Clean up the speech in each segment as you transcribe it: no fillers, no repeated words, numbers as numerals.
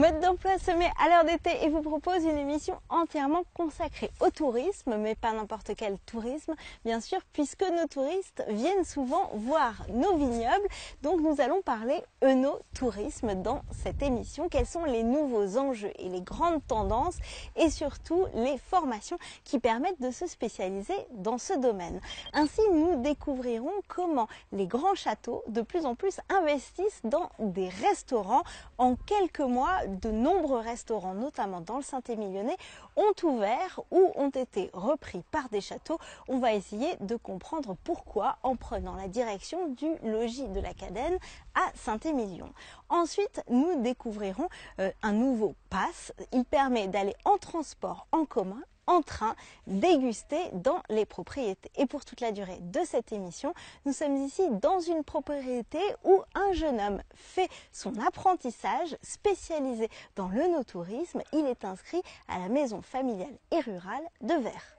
Mode d'emploi semé à l'heure d'été et vous propose une émission entièrement consacrée au tourisme, mais pas n'importe quel tourisme, bien sûr, puisque nos touristes viennent souvent voir nos vignobles. Donc nous allons parler œnotourisme dans cette émission. Quels sont les nouveaux enjeux et les grandes tendances et surtout les formations qui permettent de se spécialiser dans ce domaine. Ainsi, nous découvrirons comment les grands châteaux de plus en plus investissent dans des restaurants. En quelques mois, de nombreux restaurants, notamment dans le Saint-Émilionnais, ont ouvert ou ont été repris par des châteaux. On va essayer de comprendre pourquoi en prenant la direction du logis de la Cadène à Saint-Émilion. Ensuite, nous découvrirons un nouveau pass. Il permet d'aller en transport en commun, en train, déguster dans les propriétés. Et pour toute la durée de cette émission, nous sommes ici dans une propriété où un jeune homme fait son apprentissage spécialisé dans l'œnotourisme. Il est inscrit à la maison familiale et rurale de Vert.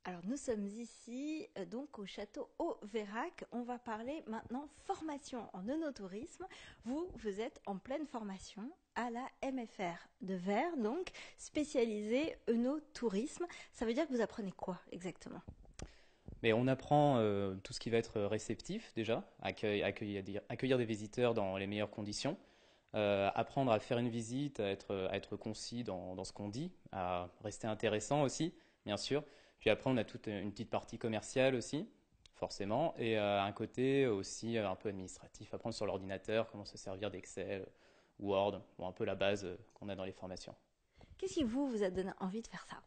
Alors nous sommes ici donc au château Auverrac. On va parler maintenant formation en œnotourisme. Vous êtes en pleine formation à la MFR de Vert, donc spécialisé œnotourisme. Ça veut dire que vous apprenez quoi exactement? Mais on apprend tout ce qui va être réceptif déjà, accueillir des visiteurs dans les meilleures conditions, apprendre à faire une visite, à être concis dans ce qu'on dit, à rester intéressant aussi, bien sûr. Puis après, on a toute une petite partie commerciale aussi, forcément, et un côté aussi un peu administratif, apprendre sur l'ordinateur, comment se servir d'Excel, Word, bon, un peu la base qu'on a dans les formations. Qu'est-ce qui vous a donné envie de faire ça?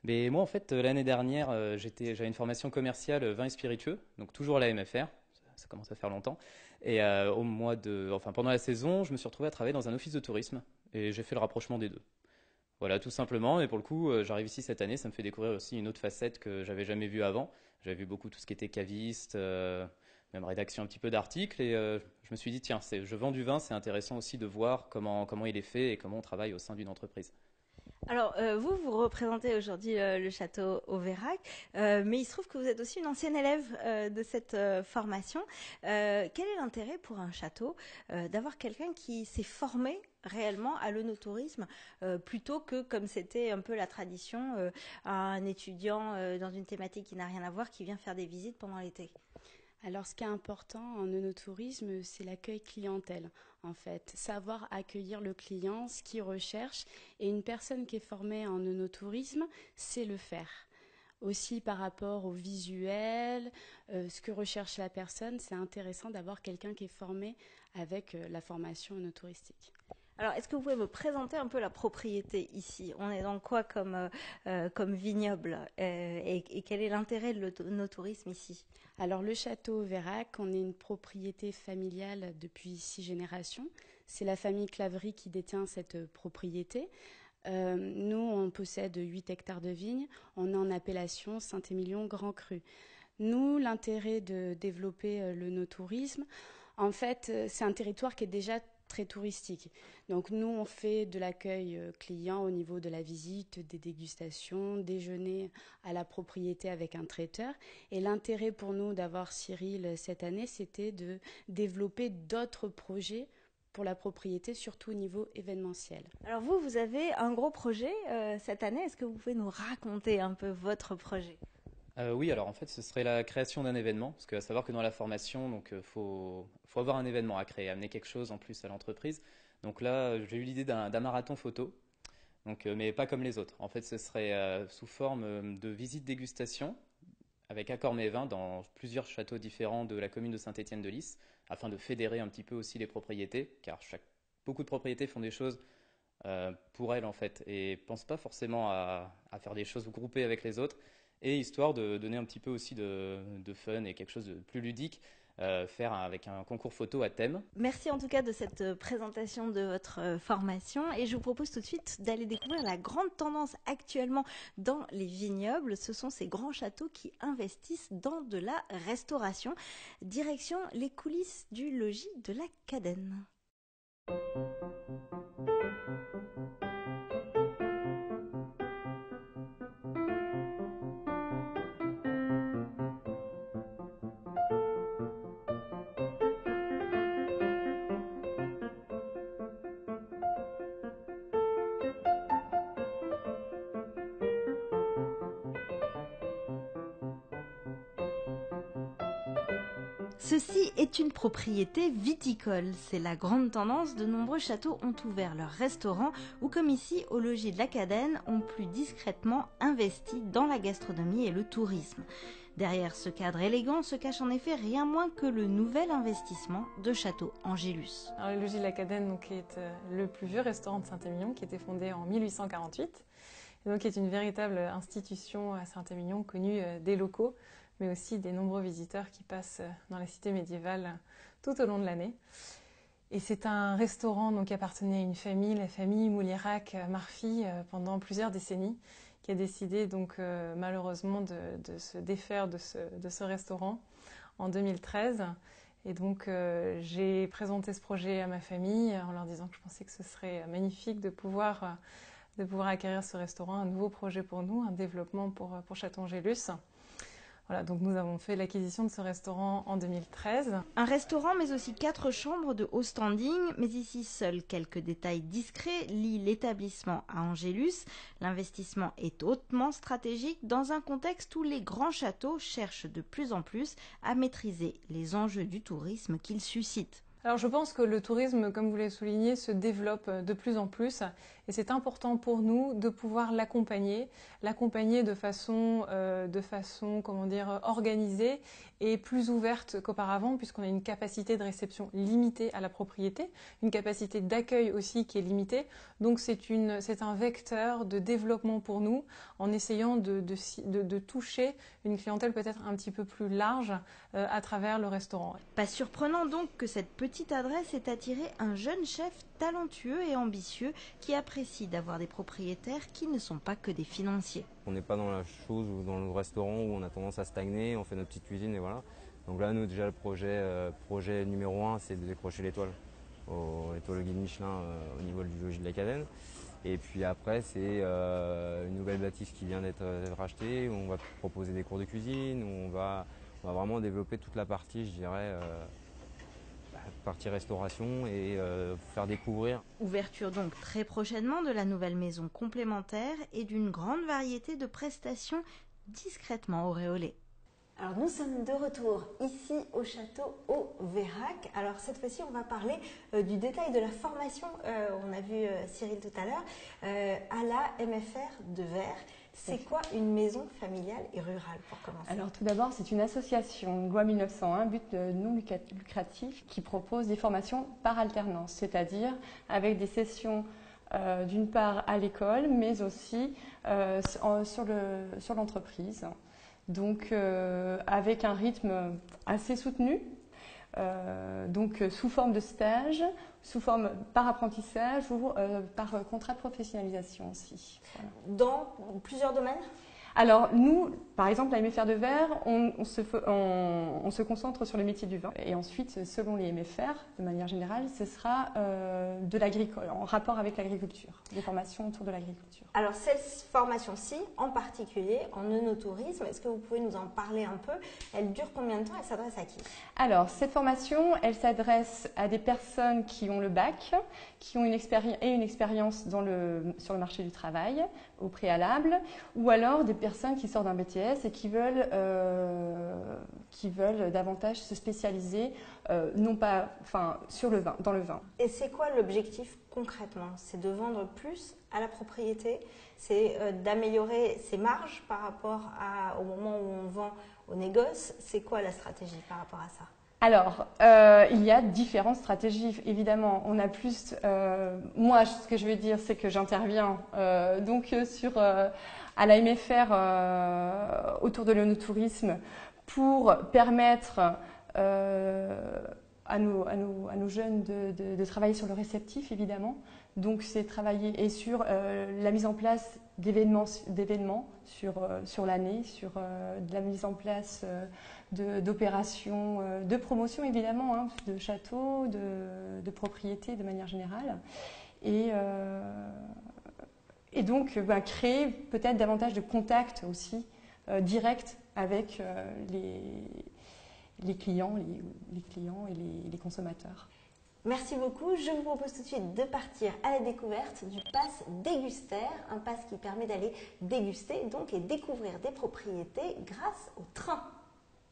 Mais moi, en fait, l'année dernière, j'avais une formation commerciale vin et spiritueux, donc toujours à la MFR, ça commence à faire longtemps. Et pendant la saison, je me suis retrouvé à travailler dans un office de tourisme, et j'ai fait le rapprochement des deux. Voilà, tout simplement. Et pour le coup, j'arrive ici cette année, ça me fait découvrir aussi une autre facette que j'avais jamais vue avant. J'avais vu beaucoup tout ce qui était caviste, même rédaction un petit peu d'articles. Et je me suis dit, tiens, je vends du vin, c'est intéressant aussi de voir comment il est fait et comment on travaille au sein d'une entreprise. Alors, vous représentez aujourd'hui le château Auverrac, mais il se trouve que vous êtes aussi une ancienne élève de cette formation. Quel est l'intérêt pour un château d'avoir quelqu'un qui s'est formé réellement à l'œnotourisme plutôt que, comme c'était un peu la tradition, un étudiant dans une thématique qui n'a rien à voir qui vient faire des visites pendant l'été? Alors, ce qui est important en œnotourisme, c'est l'accueil clientèle, en fait. Savoir accueillir le client, ce qu'il recherche. Et une personne qui est formée en œnotourisme, c'est le faire. Aussi, par rapport au visuel, ce que recherche la personne, c'est intéressant d'avoir quelqu'un qui est formé avec la formation œnotouristique. Alors, est-ce que vous pouvez me présenter un peu la propriété ici? On est dans quoi comme vignoble et quel est l'intérêt de l'œnotourisme ici? Alors, le château Auverrac, on est une propriété familiale depuis 6 générations. C'est la famille Claverie qui détient cette propriété. Nous, on possède 8 hectares de vignes. On est en appellation Saint-Émilion Grand Cru. Nous, l'intérêt de développer l'œnotourisme, en fait, c'est un territoire qui est déjà très touristique. Donc nous, on fait de l'accueil client au niveau de la visite, des dégustations, déjeuner à la propriété avec un traiteur. Et l'intérêt pour nous d'avoir Cyril cette année, c'était de développer d'autres projets pour la propriété, surtout au niveau événementiel. Alors vous avez un gros projet cette année. Est-ce que vous pouvez nous raconter un peu votre projet? Oui, alors en fait, ce serait la création d'un événement, parce qu'à savoir que dans la formation, donc faut avoir un événement à créer, amener quelque chose en plus à l'entreprise. Donc là, j'ai eu l'idée d'un marathon photo, donc mais pas comme les autres. En fait, ce serait sous forme de visite dégustation avec Accord Mets Vins dans plusieurs châteaux différents de la commune de Saint-Étienne-de-Lys, afin de fédérer un petit peu aussi les propriétés, car beaucoup de propriétés font des choses pour elles en fait, et pensent pas forcément à faire des choses groupées avec les autres. Et histoire de donner un petit peu aussi de fun et quelque chose de plus ludique, faire avec un concours photo à thème. Merci en tout cas de cette présentation de votre formation et je vous propose tout de suite d'aller découvrir la grande tendance actuellement dans les vignobles. Ce sont ces grands châteaux qui investissent dans de la restauration. Direction les coulisses du logis de la Cadène. Ceci est une propriété viticole. C'est la grande tendance. De nombreux châteaux ont ouvert leurs restaurants ou, comme ici, au logis de la Cadène, ont plus discrètement investi dans la gastronomie et le tourisme. Derrière ce cadre élégant se cache en effet rien moins que le nouvel investissement de Château Angélus. Alors, le logis de la Cadène donc, est le plus vieux restaurant de Saint-Émilion, qui a été fondé en 1848. Et donc, est une véritable institution à Saint-Émilion, connue des locaux, mais aussi des nombreux visiteurs qui passent dans la cité médiévale tout au long de l'année. Et c'est un restaurant donc, qui appartenait à une famille, la famille Moulierac-Marfy, pendant plusieurs décennies, qui a décidé donc malheureusement de se défaire de ce restaurant en 2013. Et donc j'ai présenté ce projet à ma famille en leur disant que je pensais que ce serait magnifique de pouvoir acquérir ce restaurant, un nouveau projet pour nous, un développement pour Château Angélus. Voilà, donc nous avons fait l'acquisition de ce restaurant en 2013. Un restaurant, mais aussi 4 chambres de haut standing. Mais ici, seuls quelques détails discrets lient l'établissement à Angélus. L'investissement est hautement stratégique dans un contexte où les grands châteaux cherchent de plus en plus à maîtriser les enjeux du tourisme qu'ils suscitent. Alors je pense que le tourisme, comme vous l'avez souligné, se développe de plus en plus et c'est important pour nous de pouvoir l'accompagner de façon comment dire, organisée et plus ouverte qu'auparavant puisqu'on a une capacité de réception limitée à la propriété, une capacité d'accueil aussi qui est limitée. Donc c'est un vecteur de développement pour nous en essayant de toucher une clientèle peut-être un petit peu plus large à travers le restaurant. Pas surprenant donc que cette petite adresse ait attiré un jeune chef talentueux et ambitieux qui apprécie d'avoir des propriétaires qui ne sont pas que des financiers. On n'est pas dans la chose ou dans le restaurant où on a tendance à stagner, on fait notre petite cuisine et voilà. Donc là, nous déjà le projet numéro 1, c'est de décrocher l'étoile Guide Michelin au niveau du logis de la Cadène. Et puis après, c'est une nouvelle bâtisse qui vient d'être rachetée, où on va proposer des cours de cuisine, où on va vraiment développer toute la partie, je dirais, partie restauration et faire découvrir. Ouverture donc très prochainement de la nouvelle maison complémentaire et d'une grande variété de prestations discrètement auréolées. Alors nous sommes de retour ici au château au Vérac. Alors cette fois-ci on va parler du détail de la formation, on a vu Cyril tout à l'heure, à la MFR de Vert. C'est quoi une maison familiale et rurale pour commencer? Alors tout d'abord, c'est une association, loi 1901, but non lucratif, qui propose des formations par alternance, c'est-à-dire avec des sessions d'une part à l'école, mais aussi sur l'entreprise. Donc avec un rythme assez soutenu, donc sous forme de stage, sous forme par apprentissage ou par contrat de professionnalisation aussi. Voilà. Dans plusieurs domaines? Alors nous, par exemple, à MFR de Vert, on se concentre sur le métier du vin. Et ensuite, selon les MFR, de manière générale, ce sera de l'agricole, en rapport avec l'agriculture, des formations autour de l'agriculture. Alors cette formation-ci, en particulier en œnotourisme, est-ce que vous pouvez nous en parler un peu? Elle dure combien de temps? Elle s'adresse à qui? Alors cette formation, elle s'adresse à des personnes qui ont le bac, qui ont une expérience sur le marché du travail au préalable, ou alors des personnes qui sortent d'un BTS et qui veulent davantage se spécialiser, non pas, sur le vin, dans le vin. Et c'est quoi l'objectif concrètement? C'est de vendre plus à la propriété, c'est d'améliorer ses marges par rapport au moment où on vend au négoce. C'est quoi la stratégie par rapport à ça? Alors, il y a différentes stratégies, évidemment. On a plus, moi, ce que je veux dire, c'est que j'interviens à la MFR autour de l'œnotourisme pour permettre à nos jeunes de travailler sur le réceptif, évidemment. Donc, c'est travailler et sur la mise en place d'événements sur l'année, sur de la mise en place d'opérations, de promotion évidemment, de châteaux, de propriétés de manière générale. Et donc créer peut-être davantage de contacts aussi directs avec les clients et les consommateurs. Merci beaucoup. Je vous propose tout de suite de partir à la découverte du pass dégustaire, un pass qui permet d'aller déguster donc et découvrir des propriétés grâce au train.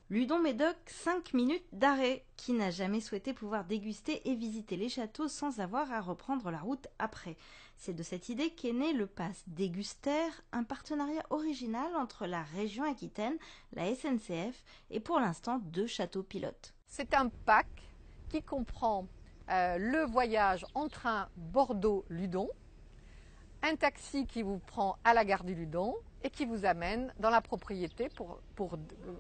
Ludon-Médoc, 5 minutes d'arrêt. Qui n'a jamais souhaité pouvoir déguster et visiter les châteaux sans avoir à reprendre la route après? C'est de cette idée qu'est né le Pass Dégustaire, un partenariat original entre la région Aquitaine, la SNCF et pour l'instant 2 châteaux pilotes. C'est un pack qui comprend le voyage en train Bordeaux-Ludon, un taxi qui vous prend à la gare du Ludon et qui vous amène dans la propriété pour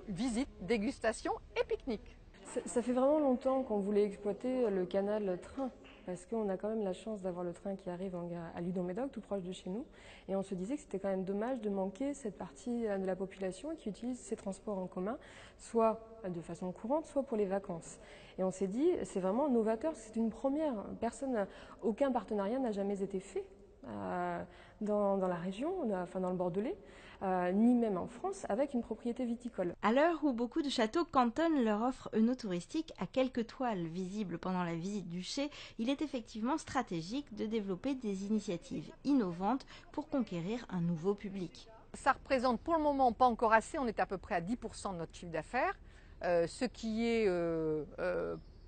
visite, dégustation et pique-nique. Ça fait vraiment longtemps qu'on voulait exploiter le canal train, parce qu'on a quand même la chance d'avoir le train qui arrive à Ludon-Médoc, tout proche de chez nous. Et on se disait que c'était quand même dommage de manquer cette partie de la population qui utilise ces transports en commun, soit de façon courante, soit pour les vacances. Et on s'est dit, c'est vraiment novateur, c'est une première. Aucun partenariat n'a jamais été fait dans la région, enfin dans le Bordelais, ni même en France, avec une propriété viticole. À l'heure où beaucoup de châteaux cantonnent leur offre œnotouristique à quelques toiles visibles pendant la visite du chai, il est effectivement stratégique de développer des initiatives innovantes pour conquérir un nouveau public. Ça représente pour le moment pas encore assez, on est à peu près à 10% de notre chiffre d'affaires, ce qui est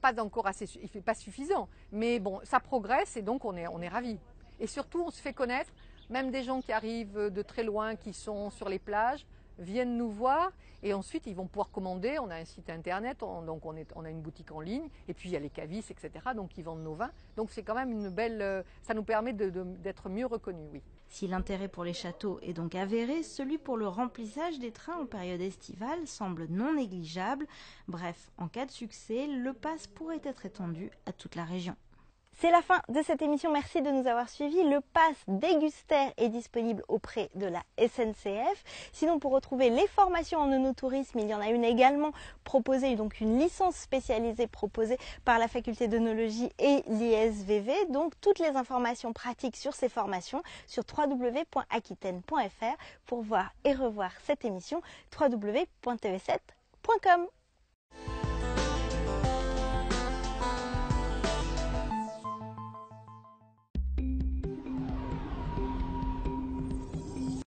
pas encore assez, pas suffisant, mais bon, ça progresse et donc on est ravis. Et surtout, on se fait connaître, même des gens qui arrivent de très loin, qui sont sur les plages, viennent nous voir et ensuite ils vont pouvoir commander. On a un site internet, donc on a une boutique en ligne et puis il y a les cavistes, etc. Donc ils vendent nos vins. Donc c'est quand même une belle... ça nous permet d'être mieux reconnus, oui. Si l'intérêt pour les châteaux est donc avéré, celui pour le remplissage des trains en période estivale semble non négligeable. Bref, en cas de succès, le pass pourrait être étendu à toute la région. C'est la fin de cette émission, merci de nous avoir suivis. Le Pass Dégustaire est disponible auprès de la SNCF. Sinon, pour retrouver les formations en œnotourisme, il y en a une également proposée, donc une licence spécialisée proposée par la faculté d'œnologie et l'ISVV. Donc toutes les informations pratiques sur ces formations sur www.aquitaine.fr pour voir et revoir cette émission, www.tv7.com.